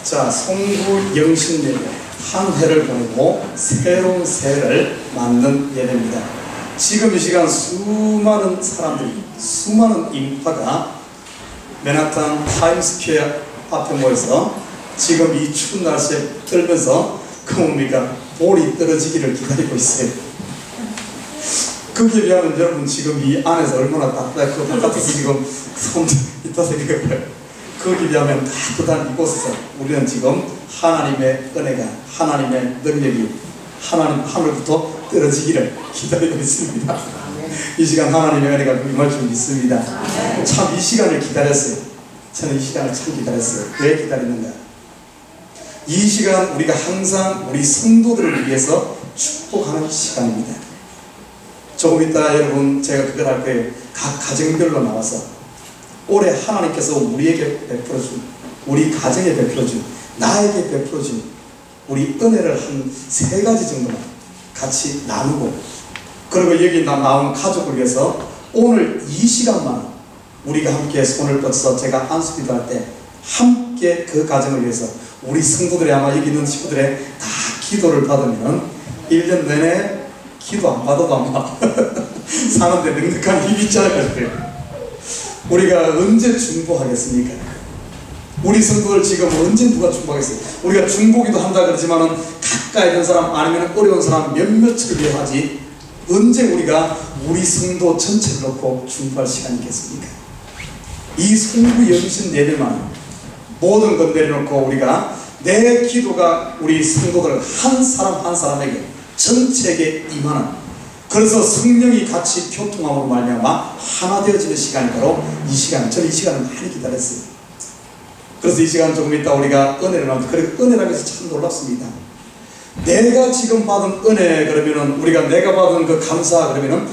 자, 성부 영신 예배 한 해를 보내고 새로운 새해를 맞는 예배입니다. 지금 이 시간 수많은 사람들이, 수많은 인파가 맨하탄 타임스퀘어 앞에 모여서 지금 이 추운 날씨에 떨면서 뭡니까? 볼이 떨어지기를 기다리고 있어요. 거기에 비하면 여러분 지금 이 안에서 얼마나 따뜻하고 바깥에서 지금 손 있다 생각해요. 거기에 비하면 따뜻한 이곳에서 우리는 지금 하나님의 은혜가, 하나님의 능력이 하늘부터 떨어지기를 기다리고 있습니다. 이 시간 하나님의 은혜가 임할 줄 믿습니다. 참 이 시간을 기다렸어요. 저는 이 시간을 참 기다렸어요. 왜 기다리는가? 이 시간 우리가 항상 우리 성도들을 위해서 축복하는 시간입니다. 조금 이따 여러분 제가 그걸 할 거예요. 각 가정별로 나와서 올해 하나님께서 우리에게 베풀어준, 우리 가정에 베풀어준, 나에게 베풀어준 우리 은혜를 한 3가지 정도만 같이 나누고, 그리고 여기 나온 가족을 위해서 오늘 이 시간만 우리가 함께 손을 뻗어서 제가 안수기도 할 때 함께 그 가정을 위해서 우리 성도들이 아마 여기 있는 친구들의 다 기도를 받으면 1년 내내 기도 안 받아도 아마 사는데 넉넉한 힘이 있지 않을까 싶어요. 우리가 언제 중보하겠습니까? 우리 성도들 지금 언제 누가 중보하겠어요? 우리가 중보기도 한다 그러지만은 가까이 있는 사람 아니면 어려운 사람 몇몇을 위해 하지 언제 우리가 우리 성도 전체를 놓고 중보할 시간이 있겠습니까? 이 성부 영신 예배만 모든 것 내려놓고 우리가 내 기도가 우리 성도들 한 사람 한 사람에게 전체에게 임하는, 그래서 성령이 같이 교통함으로 말미암아 하나 되어지는 시간이 바로 이 시간. 저는 이 시간을 많이 기다렸어요. 그래서 이 시간 조금 있다 우리가 은혜를 나누는데, 그리고 은혜라는 것이 참 놀랍습니다. 내가 지금 받은 은혜 그러면은 우리가 내가 받은 그 감사 그러면은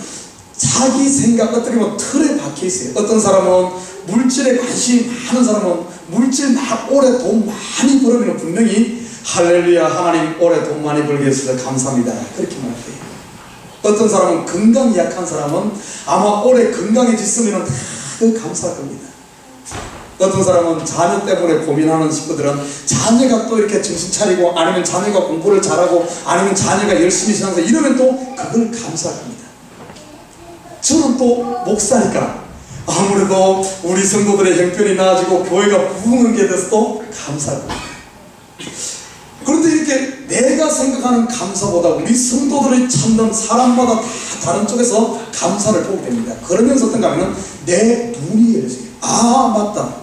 자기 생각 어떻게 보면 틀에 박혀 있어요. 어떤 사람은 물질에 관심이 많은 사람은 물질 막 오래 돈 많이 벌으면 분명히 할렐루야 하나님 올해 돈 많이 벌게 해주셔서 감사합니다 그렇게 말할 거예요. 어떤 사람은 건강이 약한 사람은 아마 올해 건강해졌으면 다들 감사할 겁니다. 어떤 사람은 자녀 때문에 고민하는 친구들은 자녀가 또 이렇게 정신 차리고 아니면 자녀가 공부를 잘하고 아니면 자녀가 열심히 신앙생활 이러면 또 그걸 감사할 겁니다. 저는 또 목사니까 아무래도 우리 성도들의 형편이 나아지고 교회가 부흥한 게 돼서 또 감사할 겁니다. 그런데 이렇게 내가 생각하는 감사보다 우리 성도들의 참는 사람마다 다 다른 쪽에서 감사를 보게 됩니다. 그러면서 어떤가 하면 내 눈이 열려져요. 아 맞다,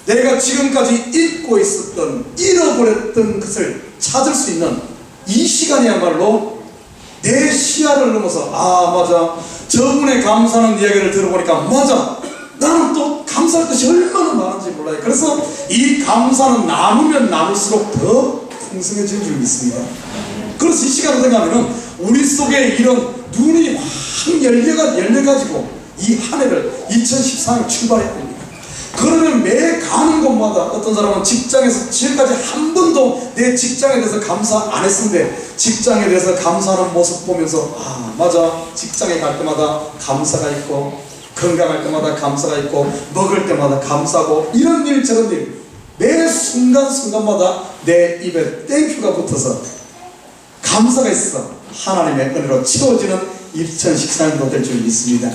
내가 지금까지 잊고 있었던 잃어버렸던 것을 찾을 수 있는 이 시간이야말로 내 시야를 넘어서 아 맞아, 저분의 감사하는 이야기를 들어보니까 맞아, 나는 또 감사할 것이 얼마나 많은지 몰라요. 그래서 이 감사는 나누면 나눌수록 더 풍성해질 줄 믿습니다. 그래서 이 시간을 생각하면 우리 속에 이런 눈이 확 열려가지고 이 한 해를 2014년 출발해야 됩니다. 그러면 매 가는 곳마다 어떤 사람은 직장에서 지금까지 한 번도 내 직장에 대해서 감사 안 했는데 직장에 대해서 감사하는 모습 보면서 아 맞아, 직장에 갈 때마다 감사가 있고 건강할 때마다 감사가 있고 먹을 때마다 감사하고 이런 일 저런 일 매 순간순간마다 내 입에 땡큐가 붙어서 감사가 있어 하나님의 은혜로 채워지는 2014년도 될 줄 믿습니다.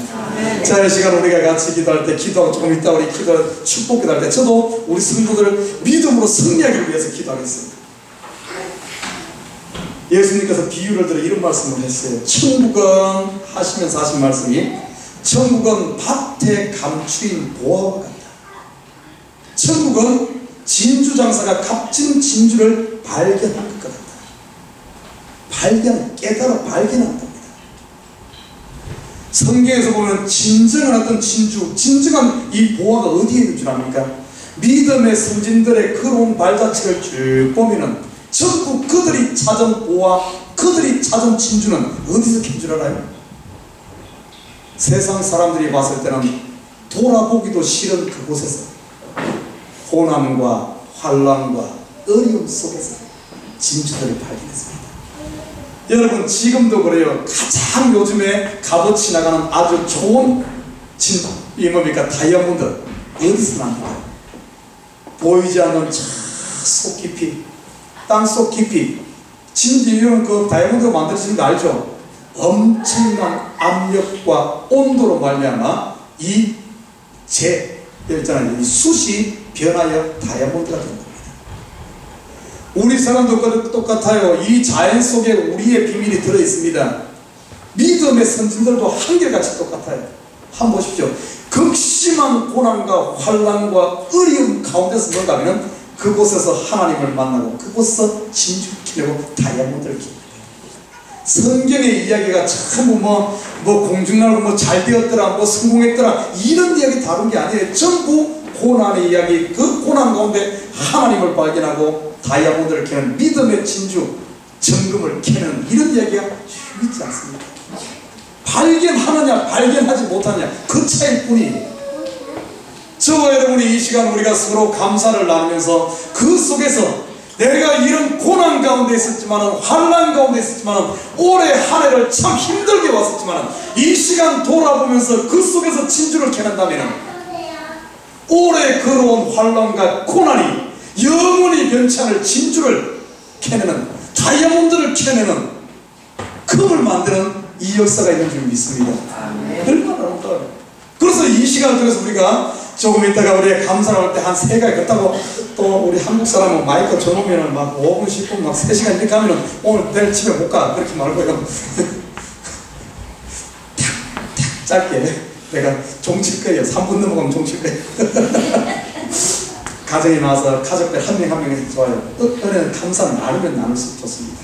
자, 이 시간 우리가 같이 기도할 때 기도하고 조금 있다 우리 기도 축복 기도할 때 저도 우리 성도들 믿음으로 승리하기를 위해서 기도하겠습니다. 예수님께서 비유를 들어 이런 말씀을 했어요. 천국은 하시면서 하신 말씀이 천국은 밭에 감추인 보화와 같다. 천국은 진주장사가 값진 진주를 발견한 것 같다. 깨달아 발견한 겁니다. 성경에서 보면 진정한 어떤 진정한 이 보화가 어디에 있는 줄 압니까? 믿음의 선진들의 걸어온 발자취를 쭉 보면은 전부 그들이 찾은 보화, 그들이 찾은 진주는 어디서 캔 줄 알아요? 세상 사람들이 봤을 때는 돌아보기도 싫은 그곳에서 고난과 환난과 어려움 속에서 진주들을 발견했습니다. 여러분 지금도 그래요. 가장 요즘에 값어치 나가는 아주 좋은 뭡니까 다이아몬드 어디서 납니까? 보이지 않는 속 깊이, 땅속 깊이, 진디는 그 다이아몬드로 만들어진 거 알죠? 엄청난 압력과 온도로 말미암아 이 있잖아요. 이 숯이 변하여 다이아몬드가 된 겁니다. 우리 사람도 똑같아요. 이 자연 속에 우리의 비밀이 들어있습니다. 믿음의 선진들도 한결같이 똑같아요. 한번 보십시오. 극심한 고난과 환난과 어려움 가운데서 뭔가 하면 그곳에서 하나님을 만나고 그곳에서 진주를 캐내고 다이아몬드를 캐내고, 성경의 이야기가 전부 뭐 공중날고 잘 되었더라, 성공했더라, 이런 이야기 다룬 게 아니에요. 전부 고난의 이야기, 그 고난 가운데 하나님을 발견하고 다이아몬드를 캐는, 믿음의 진주 정금을 캐는, 이런 이야기가 있지 않습니까? 발견하느냐 발견하지 못하느냐 그 차이일 뿐이에요. 저와 여러분이 이 시간 우리가 서로 감사를 나누면서 그 속에서 내가 이런 고난 가운데 있었지만, 환난 가운데 있었지만, 올해 한 해를 참 힘들게 왔었지만, 이 시간 돌아보면서 그 속에서 진주를 캐낸다면 올해 걸어온 환난과 고난이 영원히 변치 않을 진주를 캐내는, 다이아몬드를 캐내는, 금을 만드는 이 역사가 있는 줄 믿습니다. 얼마나 아름다워요. 그래서 이 시간을 통해서 우리가 조금 있다가 우리 감사를 할 때 한 3가지 그렇다고, 또 우리 한국 사람은 마이크 줘놓으면 막 5분, 10분, 막 3시간 이렇게 하면은 오늘 내일 집에 못 가. 그렇게 말고요. 짧게 내가 종칠 거예요. 3분 넘어가면 종칠 거예요. 가정에 나와서 가족들 한 명 한 명이 좋아요. 은혜는 감사는 나누면 나눌수록 좋습니다.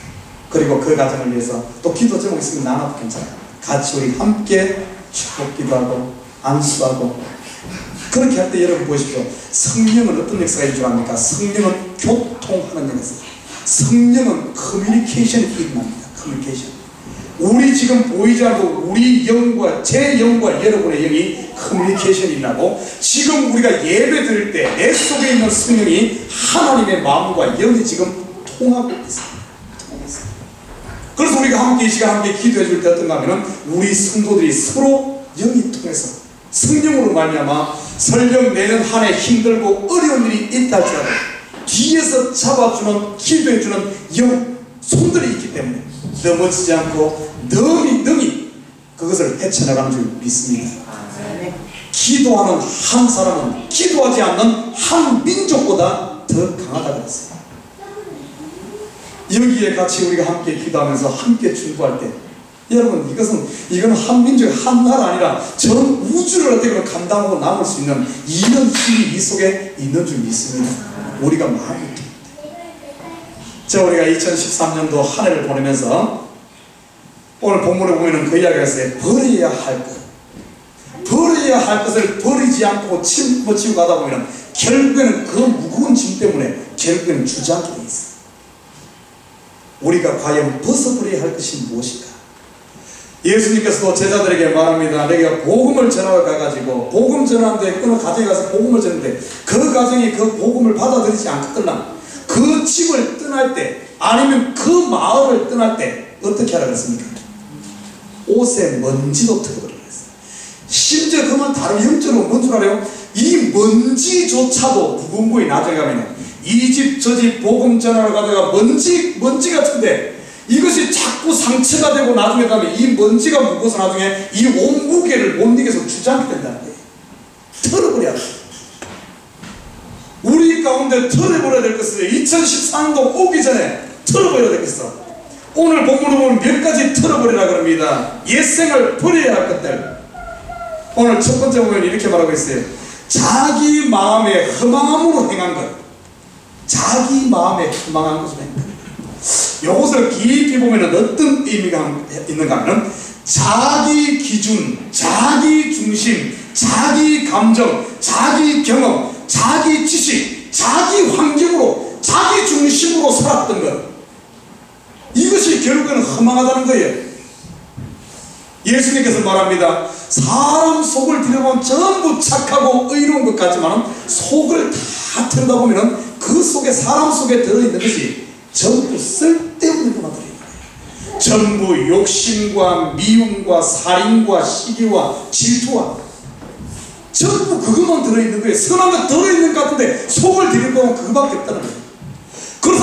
그리고 그 가정을 위해서 또 기도 제목 있으면 나눠도 괜찮아요. 같이 우리 함께 축복 기도하고 안수하고, 그렇게 할 때 여러분 보십시오. 성령은 어떤 역사가 줄 압니까? 성령은 교통하는 역사. 성령은 커뮤니케이션이 일어납니다. 커뮤니케이션. 우리 지금 보이지 않고 우리 영과 제 영과 여러분의 영이 커뮤니케이션이 일어나고, 지금 우리가 예배 드릴 때 내 속에 있는 성령이 하나님의 마음과 영이 지금 통하고 있습니다. 그래서 우리가 함께 이 시간 함께 기도해 줄 때 어떤가 하면, 우리 성도들이 서로 영이 통해서 성령으로 말미암아 설령 내년 한 해 힘들고 어려운 일이 있다 할지라도 뒤에서 잡아주는, 기도해주는 영, 손들이 있기 때문에 넘어지지 않고 능히 그것을 헤쳐나가는 줄 믿습니다. 기도하는 한 사람은 기도하지 않는 한 민족보다 더 강하다고 했어요. 여기에 같이 우리가 함께 기도하면서 함께 충고할 때, 여러분 이거는 한 민족의 한 나라 아니라 전 우주를 어떻게 감당하고 남을 수 있는 이런 힘이 이 속에 있는 줄 믿습니다. 우리가 마음이 자, 우리가 2013년도 한 해를 보내면서 오늘 본문에 보면 그 이야기가 있어요. 버려야 할 것, 버려야 할 것을 버리지 않고 짊어지고 가다 보면 결국에는 그 무거운 짐 때문에 결국에는 주저앉게 돼 있어요. 우리가 과연 벗어버려야 할 것이 무엇인가? 예수님께서도 제자들에게 말합니다. 내가 복음을 전하러 가가지고 복음 전하는데 어느 가정에 가서 복음을 전하는데 그 가정이 그 복음을 받아들이지 않거나 그 집을 떠날 때 아니면 그 마을을 떠날 때 어떻게 하라고 했습니까? 옷에 먼지도 털어버리라 했어요. 심지어 그만 다른 영적으로 뭔 줄 알아요? 이 먼지조차도 무거운 거에 나중에 가면 이 집 저 집 복음 전하러 가다가 먼지 같은데 이것이 자꾸 상처가 되고 나중에 가면 이 먼지가 무거워서 나중에 이 온 무게를 못 이겨서 주저앉게 된다는 거예요. 털어버려야 돼. 우리 가운데 털어버려야 될 것을 2014년도 오기 전에 털어버려야 될 것을 오늘 본문을 보면 몇 가지 털어버리라 그럽니다. 옛생을 버려야 할 것들. 오늘 첫 번째 보면 이렇게 말하고 있어요. 자기 마음에 허망함으로 행한 것. 자기 마음에 허망한 것으로 행한 것. 이것을 깊이 보면 어떤 의미가 있는가 하면 자기 기준, 자기 중심, 자기 감정, 자기 경험, 자기 지식, 자기 환경으로, 자기 중심으로 살았던 것. 이것이 결국에는 허망하다는 거예요. 예수님께서 말합니다. 사람 속을 들여보면 전부 착하고 의로운 것 같지만 속을 다 들여다보면 그 속에, 사람 속에 들어있는 것이 전부 쓸데없는 것만 들어있는 거예요. 전부 욕심과 미움과 살인과 시기와 질투와 전부 그것만 들어있는 거예요. 선한 것 들어있는 것 같은데 속을 들여다보면 그거밖에 없다는 거예요.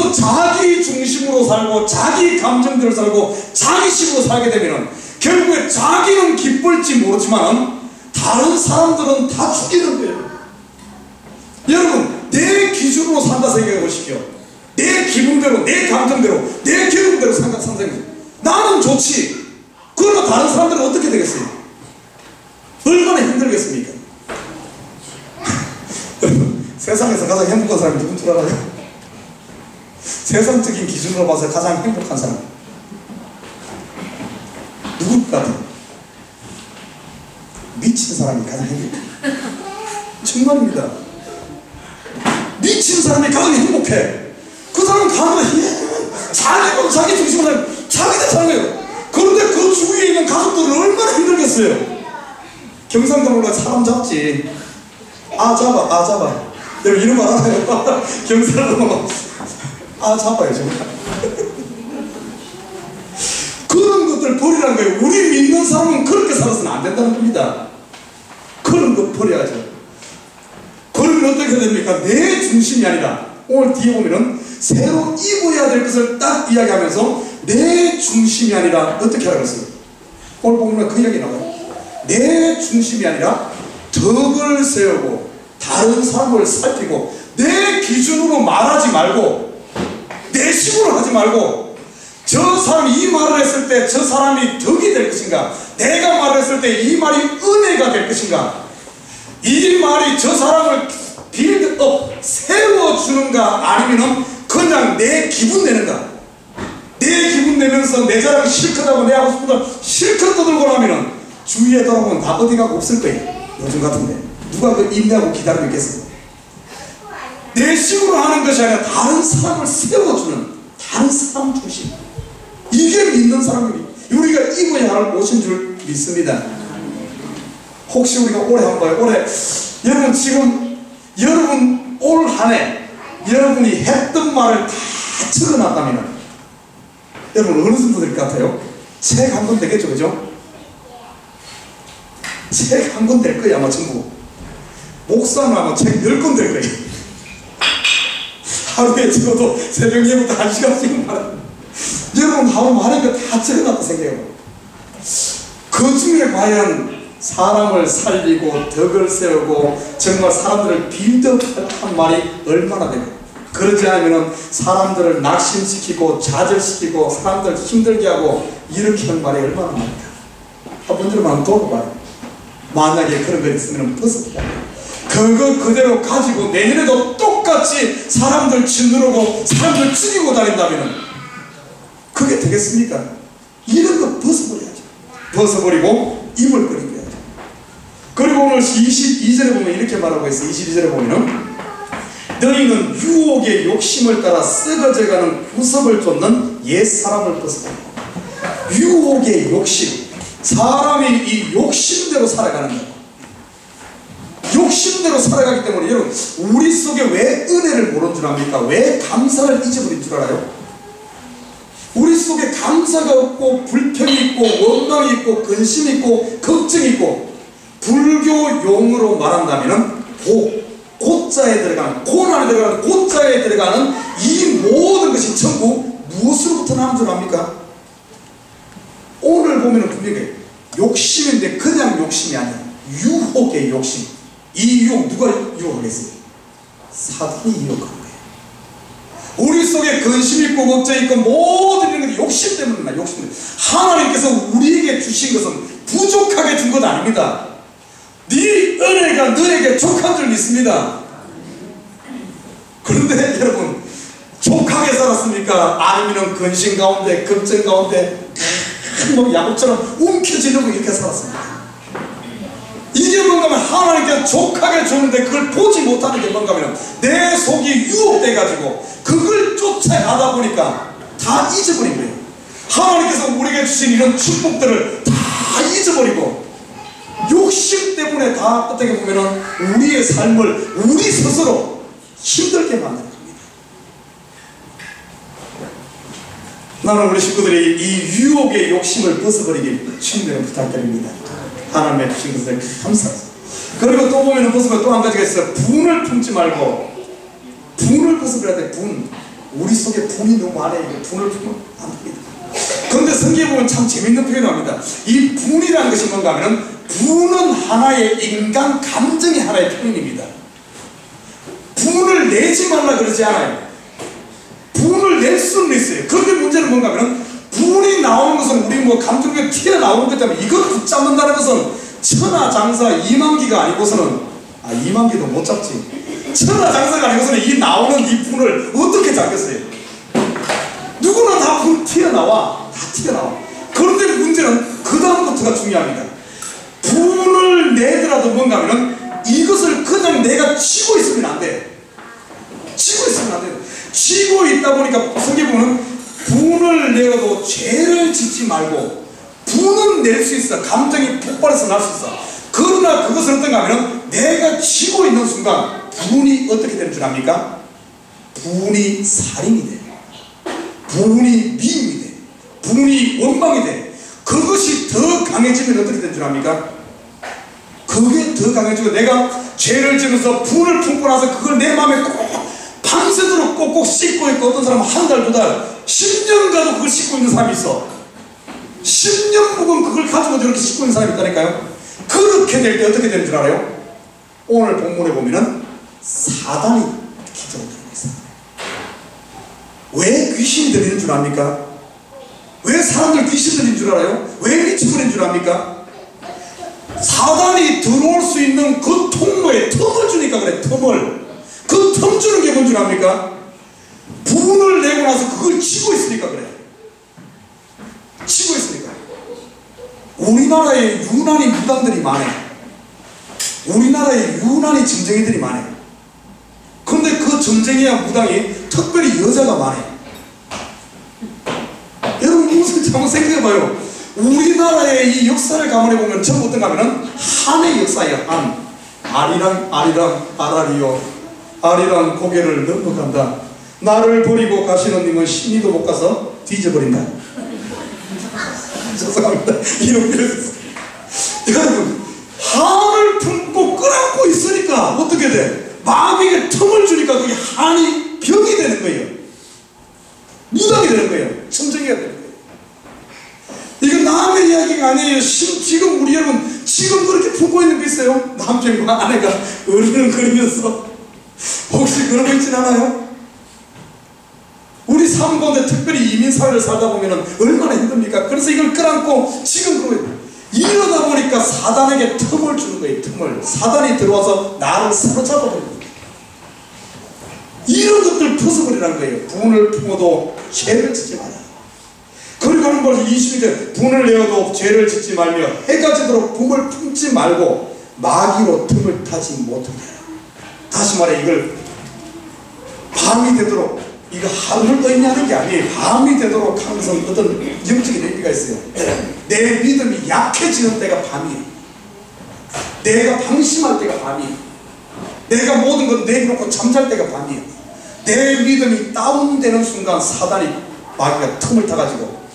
그래서 자기 중심으로 살고 자기 감정대로 살고 자기식으로 살게 되면 결국에 자기는 기쁠지 모르지만 다른 사람들은 다 죽이는 거예요. 여러분, 내 기준으로 산다 생각해 보십시오. 내 기분대로, 내 감정대로, 내 경험대로 생각해. 나는 좋지. 그러나 다른 사람들은 어떻게 되겠어요? 얼마나 힘들겠습니까? 여러분, 세상에서 가장 행복한 사람이 누군 줄 알아요? 세상적인 기준으로 봐서 가장 행복한 사람 누굴 것 같아요? 미친 사람이 가장 행복해. 정말입니다. 미친 사람이 가장 행복해. 그 사람은 가만히 자기는 자기 중심으로 살고 자기도 사는 거예요. 그런데 그 주위에 있는 가족들은 얼마나 힘들겠어요. 경상도로 가서 사람 잡지. 잡아. 여러분 이런 말 알아요? 경상도로 잡아요 정말. 그런 것들 버리라는 거예요. 우리 믿는 사람은 그렇게 살아서는 안 된다는 겁니다. 그런 것 버려야죠. 그러면 어떻게 됩니까? 내 중심이 아니라 오늘 뒤에 보면은 새로 입어야 될 것을 딱 이야기하면서 내 중심이 아니라 어떻게 하라고 했어요? 오늘 보면 그 이야기 나와요. 내 중심이 아니라 덕을 세우고 다른 사람을 살피고 내 기준으로 말하지 말고 내 식으로 하지 말고 저 사람이 이 말을 했을 때 저 사람이 덕이 될 것인가, 내가 말을 했을 때 이 말이 은혜가 될 것인가, 이 말이 저 사람을 빌드업 세워주는가, 아니면은 그냥 내 기분 내는가. 내 기분 내면서 내 자랑 실컷 하고 내 하고 싶은 걸 실컷 떠들고 나면은 주위에 돌아보면 다 어디 가고 없을 거예요. 요즘 같은데 누가 그 인내하고 기다리고 있겠어. 내 식으로 하는 것이 아니라 다른 사람을 세워주는, 다른 사람 중심, 이게 믿는 사람이 우리가 입어야 할 옷인 줄 믿습니다. 혹시 우리가 올해 한 거예요? 올해 여러분 지금 여러분 올 한 해 여러분이 했던 말을 다 적어놨다면 여러분 어느 정도 될 것 같아요? 책 한 권 되겠죠, 그죠? 책 한 권 될 거예요 아마 전부. 목사는 아마 책 10권 될 거예요. 하루에 적어도 새벽 예부터 1시간씩 말해요. 여러분 하루 말한 거 다 적어놨다 생각해요. 그 중에 과연 사람을 살리고 덕을 세우고 정말 사람들을 빌드업한 말이 얼마나 되고, 그러지 않으면 사람들을 낙심시키고 좌절시키고 사람들 힘들게 하고 이렇게 하는 말이 얼마나 많을까. 번들만 돌아봐요. 만약에 그런 거 있으면 벗어버려. 그거 그대로 가지고 내년에도 똑같이 사람들 짓누르고 사람들 죽이고 다닌다면 그게 되겠습니까? 이런 거 벗어버려야죠. 벗어버리고 입을 끓여야죠. 그리고 오늘 22절에 보면 이렇게 말하고 있어요. 22절에 보면은 너희는 유혹의 욕심을 따라 썩어져가는 구석을 쫓는 옛사람을 벗어버려. 유혹의 욕심, 사람이 이 욕심대로 살아가는 거예요. 욕심대로 살아가기 때문에 여러분 우리 속에 왜 은혜를 모르는 줄 압니까? 왜 감사를 잊어버린 줄 알아요? 우리 속에 감사가 없고 불평이 있고 원망이 있고 근심이 있고 걱정이 있고, 불교 용어로 말한다면 고자에 들어가는, 고난에 들어가는 고자에 들어가는 이 모든 것이 전부 무엇으로부터 나온 줄 압니까? 오늘 보면 분명히 욕심인데 그냥 욕심이 아니야. 유혹의 욕심. 이 유혹 누가 유혹하겠어요? 사단이 유혹한 거예요. 우리 속에 근심 있고 걱정 있고 모든 이런 것이 욕심 때문이다. 욕심 때문에. 하나님께서 우리에게 주신 것은 부족하게 준 것 아닙니다. 네 은혜가 너에게 족한 줄 믿습니다. 그런데 여러분 족하게 살았습니까? 아니면 근심 가운데 걱정 가운데 뭐 야곱처럼 움켜쥐려고 이렇게 살았습니다. 이게 뭔가면 하나님께서 족하게 주는데 그걸 보지 못하는 게 뭔가면 내 속이 유혹돼 가지고 그걸 쫓아가다 보니까 다 잊어버린 거예요. 하나님께서 우리에게 주신 이런 축복들을 다 잊어버리고 욕심 때문에 다 어떻게 보면은 우리의 삶을 우리 스스로 힘들게 만드는 겁니다. 나는 우리 식구들이 이 유혹의 욕심을 벗어버리길 주님께 부탁드립니다. 하나님의 주신 것을 감사합니다. 그리고 또 보면은 벗어버려 또 한 가지가 있어요. 분을 품지 말고, 분을 벗어버려야 돼. 분. 우리 속에 분이 너무 많아요. 분을 품으면 안 됩니다. 그런데 성경에 보면 참 재밌는 표현을 합니다. 이 분이라는 것이 뭔가 하면 분은 하나의 인간 감정의 하나의 표현입니다. 분을 내지 말라 그러지 않아요. 분을 낼 수는 있어요. 그런데 문제는 뭔가 하면 분이 나오는 것은 우리 뭐 감정에 튀어나오는 것 때문에 이걸 붙잡는다는 것은 천하장사 이만기가 아니고서는, 이만기도 못 잡지. 천하장사가 아니고서는 이 나오는 이 분을 어떻게 잡겠어요? 누구나 다 분 튀어나와. 다 튀어나와. 그런데 문제는 그 다음부터가 중요합니다. 분을 내더라도 뭔가 하면 이것을 그냥 내가 쥐고 있으면 안 돼. 쥐고 있으면 안 돼. 쥐고 있다 보니까 성경에 보면 분을 내어도 죄를 짓지 말고, 분은 낼 수 있어. 감정이 폭발해서 날 수 있어. 그러나 그것은 어떤가 하면 내가 쥐고 있는 순간 분이 어떻게 되는 줄 압니까? 분이 살인이 돼. 분이 미움이 돼. 분이 원망이 돼. 그것이 더 강해지면 어떻게 되는 줄 압니까? 그게 더 강해지고 내가 죄를 지면서 분을 품고 나서 그걸 내 마음에 꼭 밤새도록 꼭꼭 씻고 있고, 어떤 사람은 한 달, 두 달, 10년 가도 그걸 씻고 있는 사람이 있어. 10년 묵은 그걸 가지고 저렇게 씻고 있는 사람이 있다니까요. 그렇게 될 때 어떻게 되는 줄 알아요? 오늘 본문에 보면은 사단이 기적을 들고 있어요. 왜 귀신이 들리는 줄 압니까? 왜 사람들 귀신 들리는 줄 알아요? 왜 미쳐버리는 줄 압니까? 사단이 들어올 수 있는 그 통로에 틈을 주니까 그래. 틈을. 그 틈 주는 게 뭔 줄 압니까? 분을 내고 나서 그걸 치고 있으니까 그래. 치고 있으니까. 우리나라에 유난히 무당들이 많아요. 우리나라에 유난히 점쟁이들이 많아요. 그런데 그 점쟁이와 무당이 특별히 여자가 많아요. 여러분 무슨 한번 생각해봐요. 우리나라의 이 역사를 감안해보면 전부 어떤가 하면 한의 역사예요. 한. 아리랑 아라리요. 아리랑 고개를 넘어간다. 나를 버리고 가시는 님은 신이도 못 가서 뒤져버린다. 죄송합니다. 이런 여러분, 한을 품고 끌안고 있으니까 어떻게 돼? 마음에게 틈을 주니까 그게 한이 병이 되는 거예요. 무당이 되는 거예요. 점쟁이가 되는 거예요. 이건 남의 이야기가 아니에요. 지금 우리 여러분 지금 그렇게 품고 있는 게 있어요. 남편과 아내가 어른거리면서 혹시 그러고 있진 않아요? 우리 삶 가운데 특별히 이민사회를 살다 보면 얼마나 힘듭니까? 그래서 이걸 끌안고 지금 그러고 있어요. 이러다 보니까 사단에게 틈을 주는 거예요. 틈을. 사단이 들어와서 나를 사로잡아버립니다. 이런 것들 벗어버리라는 거예요. 분을 품어도 죄를 짓지 마라. 그리고 하는 벌써 22절 분을 내어도 죄를 짓지 말며 해가 지도록 분을 품지 말고 마귀로 틈을 타지 못하게. 다시 말해 이걸 밤이 되도록, 이거 하늘 떠 있냐는 게 아니에요. 밤이 되도록 하는 것은 어떤 영적인 의미가 있어요. 내 믿음이 약해지는 때가 밤이에요. 내가 방심할 때가 밤이에요. 내가 모든 것 내려놓고 잠잘 때가 밤이에요. 내 믿음이 다운되는 순간 사단이, 마귀가 틈을 타가지고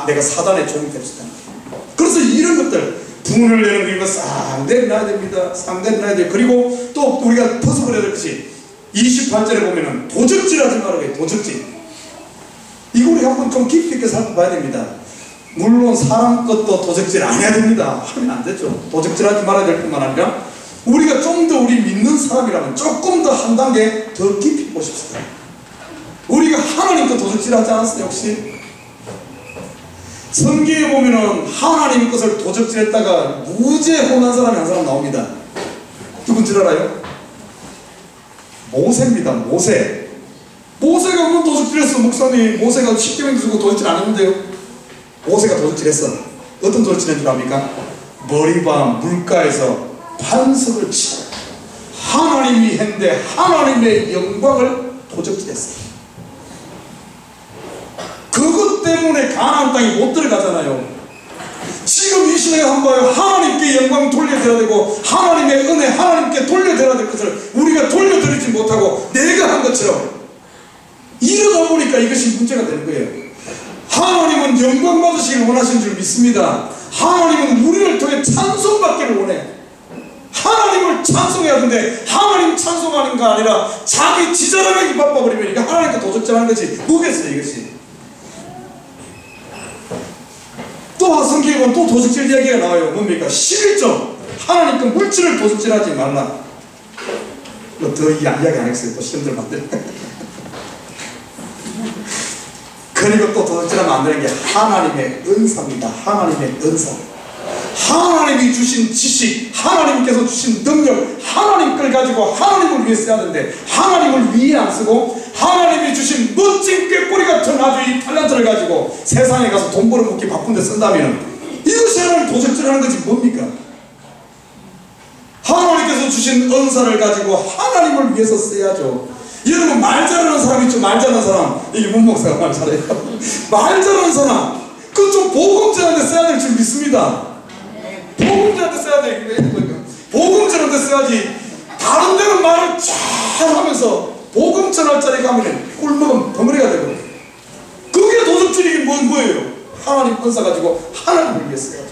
내가 사단의 종이 될 수 있다는 거예요. 그래서 이런 것들 분을 내는 이거 싹 내놔야 됩니다. 싹 내놔야 돼요. 그리고 또 우리가 벗어버려야 될 것이 28절에 보면은 도적질하지 말아야 돼요. 도적질. 이거 우리 한번 좀 깊이 있게 살펴봐야 됩니다. 물론 사람 것도 도적질 안 해야 됩니다. 하면 안 되죠. 도적질하지 말아야 될 뿐만 아니라 우리가 좀 더 우리 믿는 사람이라면 조금 더 한 단계 더 깊이 보십시다. 우리가 하나님도 도적질하지 않았어요 혹시? 성경에 보면은 하나님 것을 도적질했다가 무죄 혼난 사람이 한 사람 나옵니다. 누군지 알아요? 모세입니다. 모세가 뭐 도적질했어? 목사님 모세가 십계명 주고 도적질 안 했는데요. 모세가 도적질했어. 어떤 도적질인 줄 압니까? 머리밤 물가에서 반석을 치고 하나님이 했는데 하나님의 영광을 도적질했어요. 그것 때문에 가나안 땅에 못 들어가잖아요. 지금 이 시대에 한번 봐요. 하나님께 영광 돌려드려야 되고 하나님의 은혜 하나님께 돌려드려야 될 것을 우리가 돌려드리지 못하고 내가 한 것처럼 이러다 보니까 이것이 문제가 되는 거예요. 하나님은 영광 받으시길 원하시는 줄 믿습니다. 하나님은 우리를 통해 찬송받기를 원해. 하나님을 찬송해야 되는데 하나님 찬송하는 거 아니라 자기 지자랑하기 바빠버리면 이게 하나님께 도적질하는 거지 뭐겠어요 이것이. 또 성경에 보면 또 도적질 이야기가 나와요. 뭡니까? 11점 하나님께 물질을 도적질하지 말라. 더 이야기 안 했어요. 또 시험들 만들. 그리고 또 도적질하면 안 되는 게 하나님의 은사입니다. 하나님의 은사. 하나님이 주신 지식, 하나님께서 주신 능력, 하나님 걸 가지고 하나님을 위해 써야 되는데 하나님을 위해 안 쓰고 하나님이 주신 멋진 꾀꼬리 같은 아주 이 탤런트를 가지고 세상에 가서 돈 벌어먹기 바쁜데 쓴다면 이것이 하나님 도적질하는 거지 뭡니까? 하나님께서 주신 은사를 가지고 하나님을 위해서 써야죠. 여러분 말 잘하는 사람 있죠? 말 잘하는 사람. 이게 문목사가 말 잘해요. 말 잘하는 사람 그건 좀 복음 전하는 데 써야 될 줄 믿습니다. 복음 전하는 데 써야 돼. 복음 전하는 데 써야지. 다른 데는 말을 잘 하면서 복음 전할 자리에 가면 꿀먹으면 덩어리가 되고 그게 도둑질이긴 뭐예요? 하나님 은사 가지고 하나님을 위해 써야죠.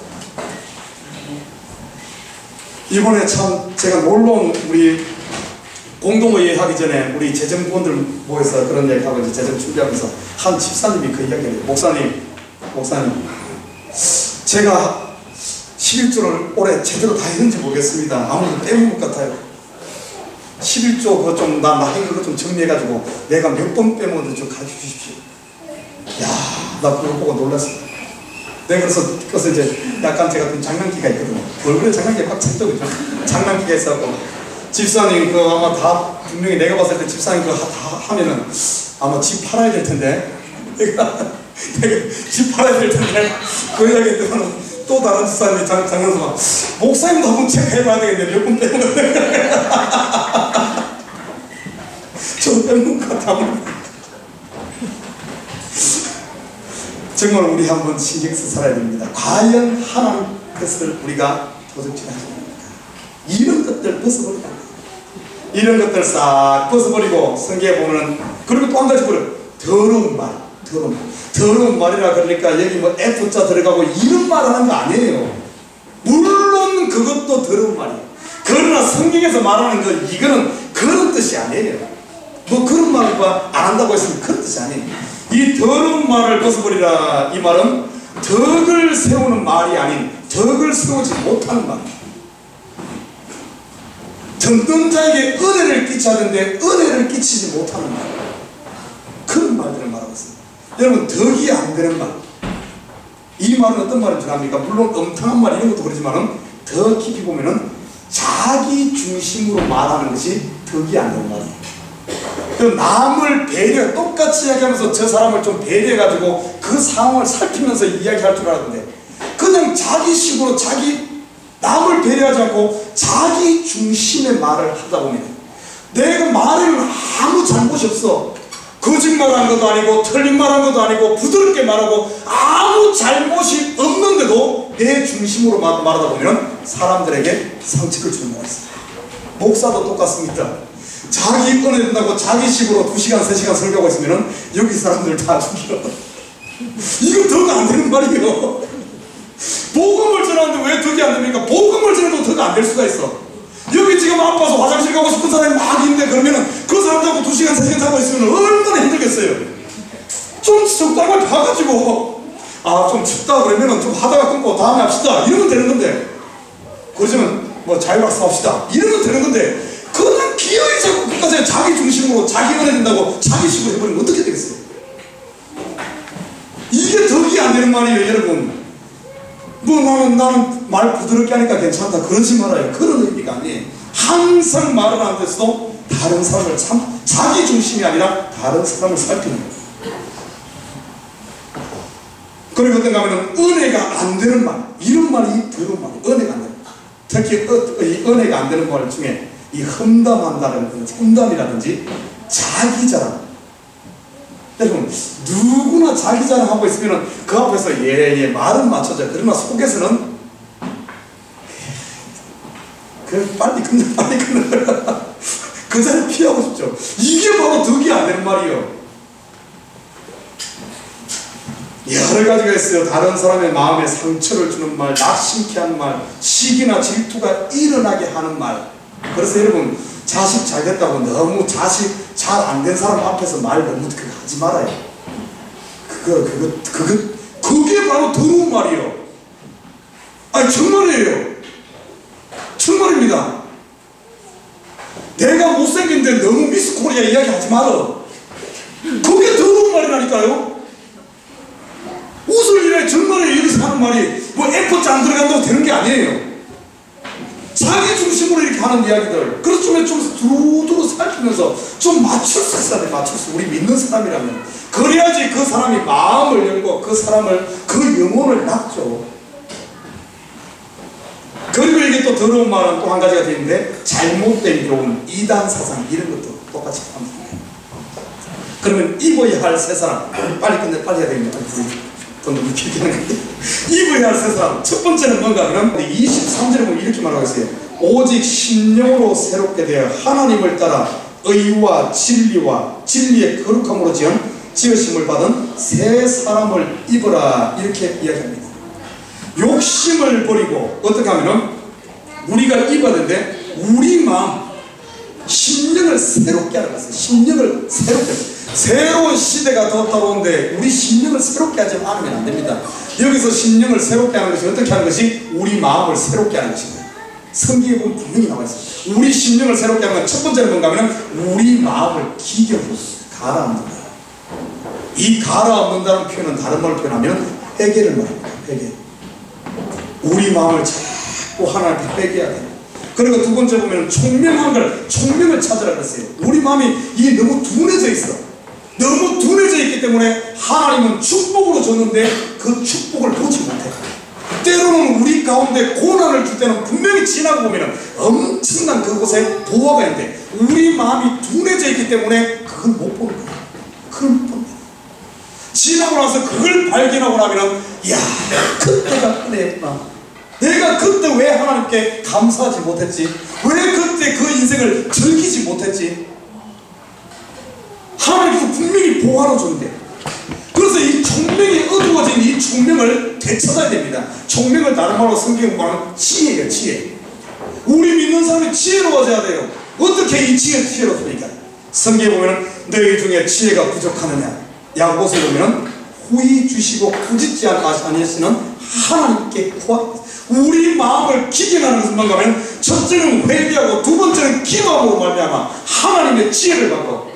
이번에 참 제가 놀러온 우리 공동의회 하기 전에 우리 재정부원들 모여서 그런 얘기하고 이제 재정 준비하면서 한 집사님이 그 이야기를 해요. 목사님 제가 11조를 올해 제대로 다 했는지 모르겠습니다. 아무래도 빼먹은 것 같아요. 11조 그거 좀 나 나이 그거 좀 정리해가지고 내가 몇 번 빼먹었는지 좀 가르쳐 주십시오. 야, 나 그거 보고 놀랐어요. 내가 그래서 이제 약간 제가 좀 장난기가 있거든요. 얼굴에 장난기가 꽉 찼죠, 그죠? 장난기가 있어갖고 집사님 그 아마 다 분명히 내가 봤을 때 집사님 그거 다 하면은 아마 집 팔아야 될 텐데 내가 집 팔아야 될 텐데 그 이야기 때문에 또 다른 집사님이 장난삼아 목사님도 한번 체크해봐야 되겠네. 몇 번 빼먹었네. 저 빼먹은 것 같아. 정말 우리 한번 신경 써 살아야 됩니다. 과연 하나님 것을 우리가 도둑질하지 않습니까? 이런 것들 벗어버리라. 이런 것들 싹 벗어버리고 성경에 보면 그리고 또 한 가지 보려 더러운 말, 더러운 말이라 그러니까 여기 뭐 F자 들어가고 이런 말 하는 거 아니에요. 물론 그것도 더러운 말이에요. 그러나 성경에서 말하는 거 이거는 그런 뜻이 아니에요. 뭐 그런 말을 안 한다고 했으면 그런 뜻이 아니에요. 이 더러운 말을 벗어버리라 이 말은 덕을 세우는 말이 아닌 덕을 세우지 못하는 말. 듣는 자에게 은혜를 끼쳐야 하는데 은혜를 끼치지 못하는 말. 그런 말들을 말하고 있습니다. 여러분 덕이 안 되는 말. 이 말은 어떤 말인 줄 압니까? 물론 엄청난 말 이런 것도 그러지만은 더 깊이 보면은 자기 중심으로 말하는 것이 덕이 안 되는 말이에요. 그 남을 배려 똑같이 이야기하면서 저 사람을 좀 배려해가지고 그 상황을 살피면서 이야기할 줄 알았는데 그냥 자기식으로 남을 배려하지 않고 자기 중심의 말을 하다 보면 내가 말에는 아무 잘못이 없어. 거짓말한 것도 아니고 틀린 말한 것도 아니고 부드럽게 말하고 아무 잘못이 없는데도 내 중심으로 말하다 보면 사람들에게 상처를 주는 거가 있어요. 목사도 똑같습니다. 자기 은혜 된다고 자기식으로 2시간 3시간 설교하고 있으면 여기 사람들 다 죽여. 이거 덕 안 되는 말이에요. 복음을 전하는데 왜 덕이 안 됩니까? 복음을 전해도 덕 안 될 수가 있어. 여기 지금 아파서 화장실 가고 싶은 사람이 막 있는데 그러면은 그 사람하고 2시간 3시간 자고 있으면 얼마나 힘들겠어요. 좀 적당히 봐가지고 좀 춥다 그러면은 좀 하다가 끊고 다음에 합시다 이러면 되는 건데 그러시면 뭐 자율학습 합시다 이러면 되는 건데 그냥 기어이 자꾸 끝까지 자기 중심으로 자기 은혜 된다고 자기식으로 해버리면 어떻게 되겠어요? 이게 덕이 안 되는 말이에요, 여러분. 뭐 나는 말 부드럽게 하니까 괜찮다 그러지 말아요. 그런 의미가 아니에요. 항상 말을 하는데서도 다른 사람을 자기 중심이 아니라 다른 사람을 살피는 거예요. 그리고 어떤가 하면 은혜가 안 되는 말, 이런 말이 더러운 말이에요. 은혜가 안 되는 말. 특히 이 은혜가 안 되는 말 중에 이 험담이라든지 자기 자랑. 여러분 누구나 자기 자랑하고 있으면 그 앞에서 말은 맞춰져. 그러나 속에서는 빨리 끝내 그 자리 피하고 싶죠. 이게 바로 덕이 안 되는 말이에요. 여러 가지가 있어요. 다른 사람의 마음에 상처를 주는 말, 낙심케 하는 말, 시기나 질투가 일어나게 하는 말, 그래서 여러분, 자식 잘 됐다고 너무 자식 잘 안 된 사람 앞에서 말 너무 그거 하지 말아요. 그게 바로 더러운 말이에요. 아니, 정말이에요. 정말입니다. 내가 못생긴데 너무 미스 코리아 이야기 하지 마라. 그게 더러운 말이라니까요. 웃을 일에 정말에 여기서 하는 말이 뭐 F자 안 들어간다고 되는 게 아니에요. 자기 중심으로 이렇게 하는 이야기들. 그렇지만 좀 두루두루 살피면서 좀 맞출 수 있어야 돼. 맞출 수. 우리 믿는 사람이라면. 그래야지 그 사람이 마음을 열고 그 사람을, 그 영혼을 낳죠. 그리고 이게 또 더러운 말은 또 한 가지가 되는데, 잘못된 교훈, 이단 사상, 이런 것도 똑같이 합니다. 그러면 입어야 할 세 사람, 빨리 해야 됩니다. 또 너무 길게 하는 건데. 입어야 할 세 사람, 첫 번째는 뭔가 하면 23절에 보면 이렇게 말하고 있어요. 오직 심령으로 새롭게 되어 하나님을 따라 의와 진리와 진리의 거룩함으로 지으심을 받은 새 사람을 입어라, 이렇게 이야기합니다. 욕심을 버리고 어떻게 하면은 우리가 입어야 되는데, 우리 마음, 심령을 새롭게 하는 것은, 심령을 새롭게 하는 것은, 새로운 시대가 더 따라오는데 우리 심령을 새롭게 하지 않으면 안 됩니다. 여기서 심령을 새롭게 하는 것이 어떻게 하는 것이? 우리 마음을 새롭게 하는 것입니다. 성경에 보면 분명히 나와 있습니다. 우리 심령을 새롭게 하는 건 첫 번째는 뭔가 하면 우리 마음을 기경으로 가라앉는다. 이 가라앉는다는 표현은 다른 말로 표현하면 회개를 말합니다. 회개. 우리 마음을 자꾸 하나님께 회개해야 돼요. 그리고 두 번째 보면 총명한 걸, 총명을 찾으라 그랬어요. 우리 마음이 이게 너무 둔해져 있어. 너무 둔해져 있기 때문에 하나님은 축복으로 줬는데 그 축복을 보지 못해. 때로는 우리 가운데 고난을 줄 때는 분명히 지나고 보면 엄청난 그곳에 보호가 있는데, 우리 마음이 둔해져 있기 때문에 그걸 못 보는 거예요. 그걸 못 봅니다. 지나고 나서 그걸 발견하고 나면, 이야, 그때가 은혜였구나. 내가 그때 왜 하나님께 감사하지 못했지? 왜 그때 그 인생을 즐기지 못했지? 하나님께서 분명히 보호하러 줬는데, 그래서 이 총명이 어두워진 이 총명을 되찾아야 됩니다. 총명을 다른 말로 성경에 말하는 지혜예요. 지혜. 우리 믿는 사람이 지혜로워져야 돼요. 어떻게 이 지혜롭습니까? 성경에 보면 너희 중에 지혜가 부족하느냐, 야고보서에 보면 후히 주시고 꾸짖지 아니하시는 하나님께 구하라. 우리 마음을 기경하는 것은 뭔가 하면, 첫째는 회개하고 두 번째는 기도함으로 말미암아 하나님의 지혜를 받고,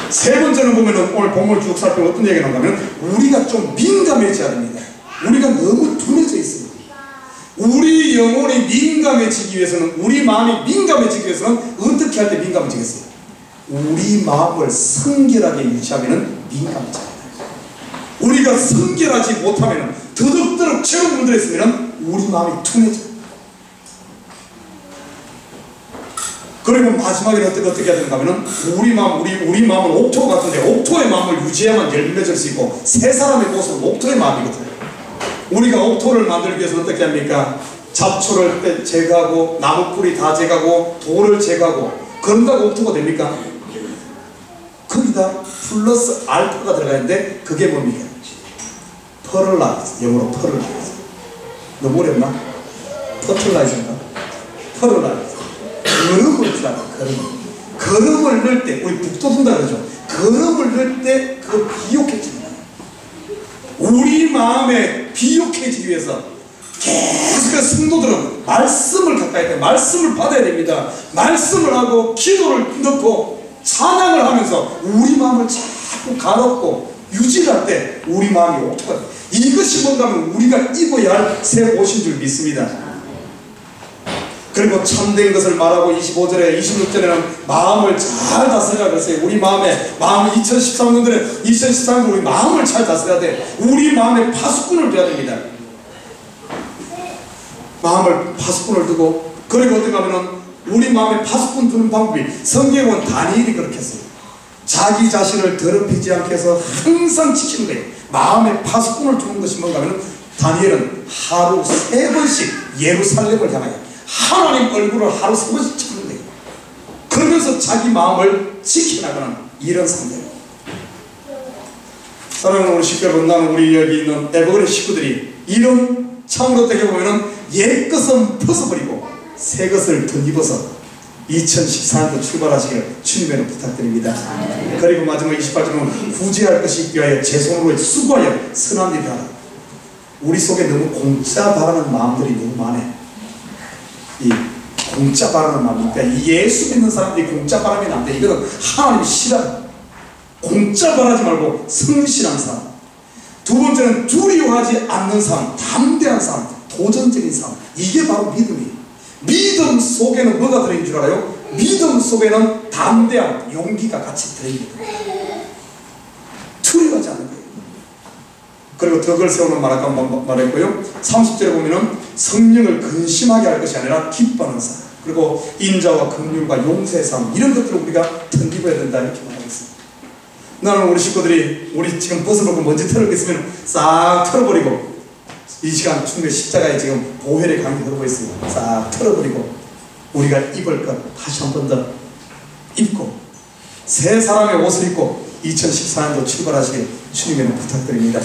세 번째는 보면은 오늘 본문을 쭉 살펴보면 어떤 얘기가 나오냐면, 우리가 좀 민감해져야 됩니다. 우리가 너무 둔해져 있습니다. 우리 영혼이 민감해지기 위해서는, 우리 마음이 민감해지기 위해서는 어떻게 할 때 민감해지겠어요? 우리 마음을 성결하게 유지하면 민감해져요. 우리가 성결하지 못하면, 더덕더덕 채운 문들에 있으면 우리 마음이 둔해져요. 그리고 마지막에 어떻게 해야 되는가 하면, 우리 마음은 옥토 같은데, 옥토의 마음을 유지해야만 열매질 수 있고, 세 사람의 모습은 옥토의 마음이거든요. 우리가 옥토를 만들기 위해서 어떻게 합니까? 잡초를 제거하고, 나무뿌리 다 제거하고, 돌을 제거하고, 그런다고 옥토가 됩니까? 거기다 플러스 알파가 들어가 있는데, 그게 뭡니까? 퍼럴라이즈, 영어로 퍼럴라이즈. 너무 어렵나? 퍼틀라이즈인가? 퍼럴라이즈. 걸음을 주라. 걸음을 넣을 때, 우리 북돋운다 그러죠. 걸음을 넣을 때 그 비옥해집니다. 우리 마음에 비옥해지기 위해서 계속 성도들은 말씀을 가까이 돼, 말씀을 받아야 됩니다. 말씀을 하고 기도를 넣고 찬양을 하면서 우리 마음을 자꾸 가롭고 유지할 때 우리 마음이 옥토가 돼. 이것이 뭔가 하면 우리가 입어야 할 새 옷인 줄 믿습니다. 그리고 참된 것을 말하고 25절에 26절에는 마음을 잘 다스려야 그랬어요. 우리 마음 2013년도에 우리 마음을 잘 다스려야 돼. 우리 마음에 파수꾼을 둬야 됩니다. 마음을 파수꾼을 두고, 그리고 어떻게 하면은 우리 마음에 파수꾼 두는 방법이, 성경은 다니엘이 그렇게 했어요. 자기 자신을 더럽히지 않게 해서 항상 지키는 거예요. 마음에 파수꾼을 두는 것이 뭔가 하면, 다니엘은 하루 3번씩 예루살렘을 향하여 하나님 얼굴을 하루 3번씩 찾는 거예요. 그러면서 자기 마음을 지켜나가는 이런 상태예요. 사랑하는 우리 식구 여러분, 나는 우리 여기 있는 에버그레 식구들이 이런 참으로 어떻게 보면은 옛것은 벗어버리고 새 것을 덧입어서 2014년도 출발하시길 주님의 부탁드립니다. 그리고 마지막 28절은 구제할 것이 있기 위하여 제 손으로 수고하여 선한 일을 하라. 우리 속에 너무 공짜 바라는 마음들이 너무 많아요. 이 공짜 바라는 마음, 그러니까 예수 믿는 사람들이 공짜 바라면 안 돼. 이거는 하나님이 싫어요. 공짜 바라지 말고 성실한 사람. 두 번째는 두려워하지 않는 사람, 담대한 사람, 도전적인 사람. 이게 바로 믿음이에요. 믿음 속에는 뭐가 들어있는 줄 알아요? 믿음 속에는 담대함, 용기가 같이 들어있는 거예요. 두려워하지 않는 거예요. 그리고 덕을 세우는 말 아까 말했고요. 30절에 보면은 성령을 근심하게 할 것이 아니라 기뻐하는 사람, 그리고 인자와 긍휼과 용서의 삶, 이런 것들을 우리가 던집어야 된다, 이렇게 말하고 있습니다. 나는 우리 식구들이 우리 지금 벗어놓고 먼지 털을 있으면 싹 털어버리고, 이 시간 충분히 십자가에 지금 보혈의 강이 흐르고 있습니다. 싹 털어버리고 우리가 입을 것 다시 한 번 더 입고 새 사람의 옷을 입고 2014년도 출발하시길 주님에게 부탁드립니다.